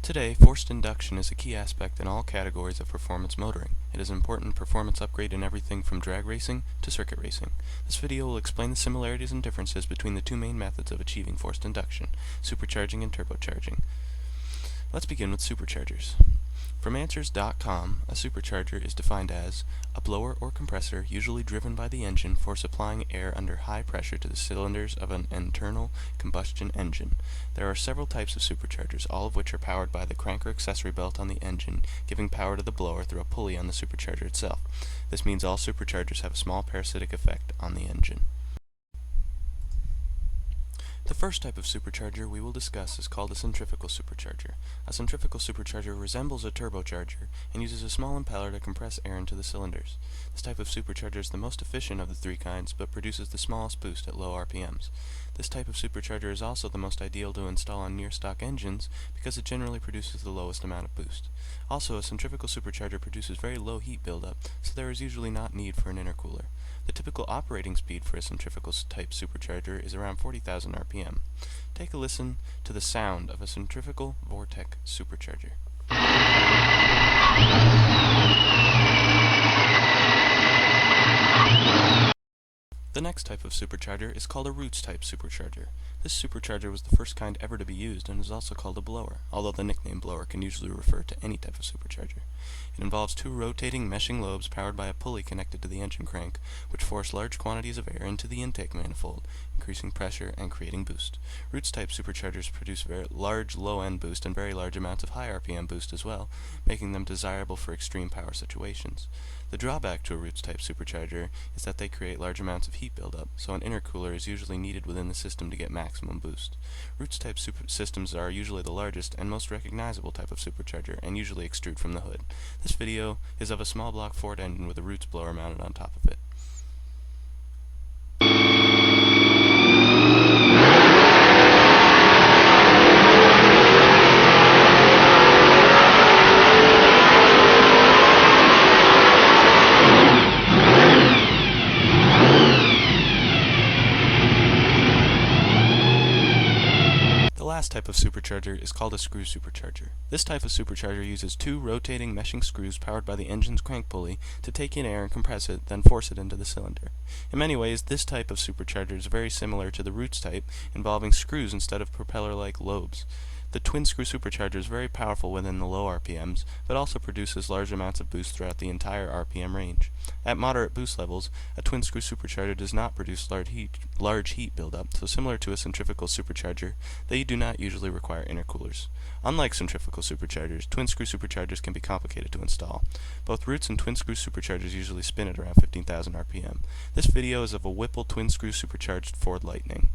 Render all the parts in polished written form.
Today, forced induction is a key aspect in all categories of performance motoring. It is an important performance upgrade in everything from drag racing to circuit racing. This video will explain the similarities and differences between the two main methods of achieving forced induction, supercharging and turbocharging. Let's begin with superchargers. From Answers.com, a supercharger is defined as a blower or compressor usually driven by the engine for supplying air under high pressure to the cylinders of an internal combustion engine. There are several types of superchargers, all of which are powered by the crank or accessory belt on the engine, giving power to the blower through a pulley on the supercharger itself. This means all superchargers have a small parasitic effect on the engine. The first type of supercharger we will discuss is called a centrifugal supercharger. A centrifugal supercharger resembles a turbocharger and uses a small impeller to compress air into the cylinders. This type of supercharger is the most efficient of the three kinds, but produces the smallest boost at low RPMs. This type of supercharger is also the most ideal to install on near-stock engines because it generally produces the lowest amount of boost. Also, a centrifugal supercharger produces very low heat buildup, so there is usually not need for an intercooler. The typical operating speed for a centrifugal type supercharger is around 40,000 RPM. Take a listen to the sound of a centrifugal vortex supercharger. The next type of supercharger is called a roots type supercharger. This supercharger was the first kind ever to be used and is also called a blower, although the nickname blower can usually refer to any type of supercharger. It involves two rotating meshing lobes powered by a pulley connected to the engine crank, which force large quantities of air into the intake manifold, increasing pressure and creating boost. Roots type superchargers produce very large low-end boost and very large amounts of high RPM boost as well, making them desirable for extreme power situations. The drawback to a roots type supercharger is that they create large amounts of heat buildup, so an intercooler is usually needed within the system to get maximum boost. Roots type systems are usually the largest and most recognizable type of supercharger and usually extrude from the hood. This video is of a small block Ford engine with a roots blower mounted on top of it. The last type of supercharger is called a screw supercharger. This type of supercharger uses two rotating meshing screws powered by the engine's crank pulley to take in air and compress it, then force it into the cylinder. In many ways, this type of supercharger is very similar to the roots type, involving screws instead of propeller-like lobes. The twin screw supercharger is very powerful within the low RPMs, but also produces large amounts of boost throughout the entire RPM range. At moderate boost levels, a twin screw supercharger does not produce large heat buildup, so similar to a centrifugal supercharger, they do not usually require intercoolers. Unlike centrifugal superchargers, twin screw superchargers can be complicated to install. Both roots and twin screw superchargers usually spin at around 15,000 RPM. This video is of a Whipple twin screw supercharged Ford Lightning.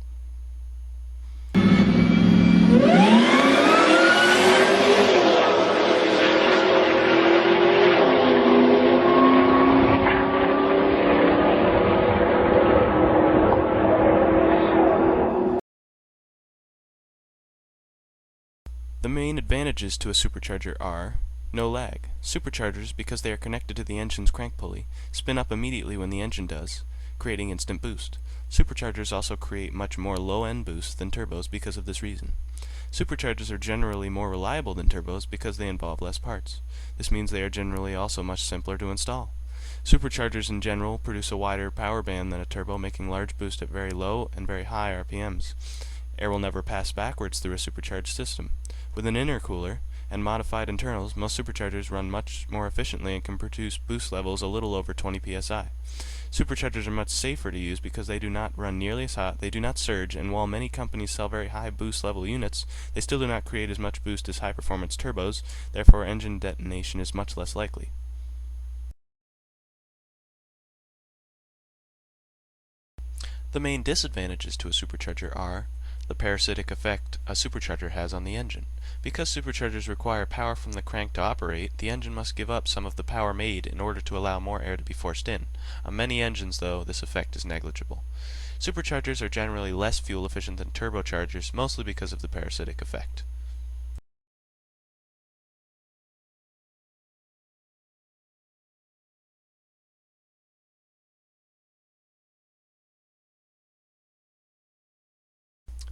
The main advantages to a supercharger are no lag. Superchargers, because they are connected to the engine's crank pulley, spin up immediately when the engine does, creating instant boost. Superchargers also create much more low-end boost than turbos because of this reason. Superchargers are generally more reliable than turbos because they involve less parts. This means they are generally also much simpler to install. Superchargers in general produce a wider power band than a turbo, making large boost at very low and very high RPMs. Air will never pass backwards through a supercharged system. With an intercooler and modified internals, most superchargers run much more efficiently and can produce boost levels a little over 20 psi. Superchargers are much safer to use because they do not run nearly as hot, they do not surge, and while many companies sell very high boost level units, they still do not create as much boost as high-performance turbos, therefore engine detonation is much less likely. The main disadvantages to a supercharger are the parasitic effect a supercharger has on the engine. Because superchargers require power from the crank to operate, the engine must give up some of the power made in order to allow more air to be forced in. On many engines, though, this effect is negligible. Superchargers are generally less fuel efficient than turbochargers, mostly because of the parasitic effect.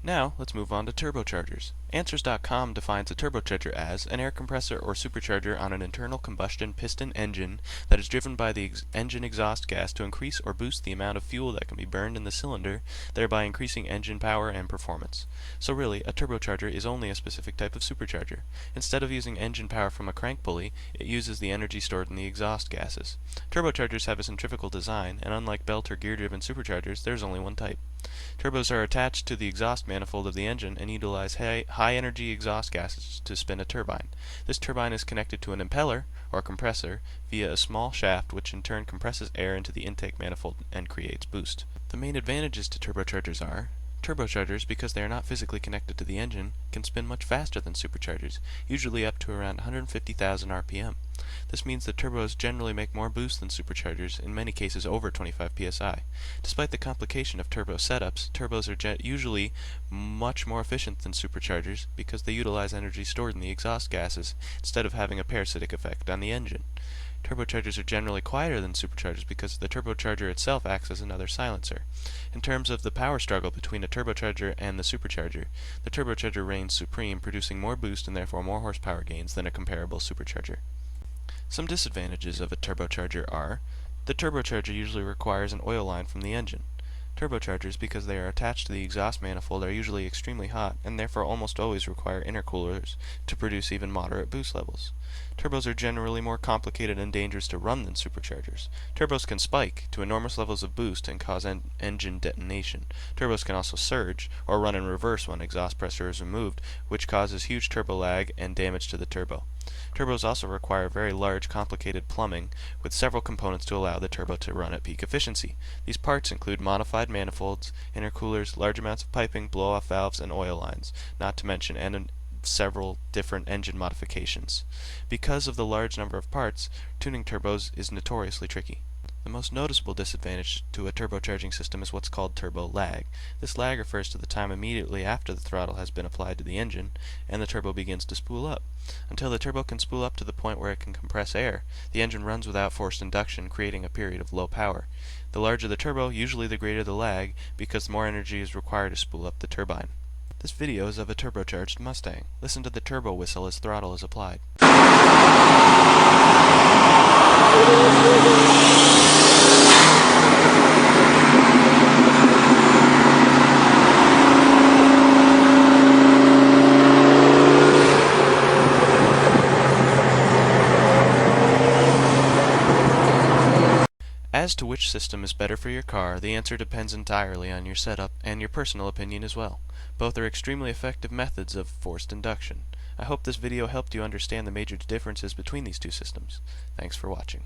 Now, let's move on to turbochargers. Answers.com defines a turbocharger as an air compressor or supercharger on an internal combustion piston engine that is driven by the engine exhaust gas to increase or boost the amount of fuel that can be burned in the cylinder, thereby increasing engine power and performance. So really, a turbocharger is only a specific type of supercharger. Instead of using engine power from a crank pulley, it uses the energy stored in the exhaust gases. Turbochargers have a centrifugal design, and unlike belt or gear-driven superchargers, there is only one type. Turbos are attached to the exhaust manifold of the engine and utilize high-energy exhaust gases to spin a turbine. This turbine is connected to an impeller, or compressor, via a small shaft which in turn compresses air into the intake manifold and creates boost. The main advantages to turbochargers are: turbochargers, because they are not physically connected to the engine, can spin much faster than superchargers, usually up to around 150,000 RPM. This means that turbos generally make more boost than superchargers, in many cases over 25 psi. Despite the complication of turbo setups, turbos are usually much more efficient than superchargers because they utilize energy stored in the exhaust gases instead of having a parasitic effect on the engine. Turbochargers are generally quieter than superchargers because the turbocharger itself acts as another silencer. In terms of the power struggle between a turbocharger and the turbocharger reigns supreme, producing more boost and therefore more horsepower gains than a comparable supercharger. Some disadvantages of a turbocharger are: the turbocharger usually requires an oil line from the engine. Turbochargers, because they are attached to the exhaust manifold, are usually extremely hot and therefore almost always require intercoolers to produce even moderate boost levels. Turbos are generally more complicated and dangerous to run than superchargers. Turbos can spike to enormous levels of boost and cause engine detonation. Turbos can also surge, or run in reverse when exhaust pressure is removed, which causes huge turbo lag and damage to the turbo. Turbos also require very large, complicated plumbing, with several components to allow the turbo to run at peak efficiency. These parts include modified manifolds, intercoolers, large amounts of piping, blow-off valves, and oil lines, not to mention several different engine modifications. Because of the large number of parts, tuning turbos is notoriously tricky. The most noticeable disadvantage to a turbocharging system is what's called turbo lag. This lag refers to the time immediately after the throttle has been applied to the engine and the turbo begins to spool up. Until the turbo can spool up to the point where it can compress air, the engine runs without forced induction, creating a period of low power. The larger the turbo, usually the greater the lag, because more energy is required to spool up the turbine. This video is of a turbocharged Mustang. Listen to the turbo whistle as throttle is applied. As to which system is better for your car, the answer depends entirely on your setup and your personal opinion as well. Both are extremely effective methods of forced induction. I hope this video helped you understand the major differences between these two systems. Thanks for watching.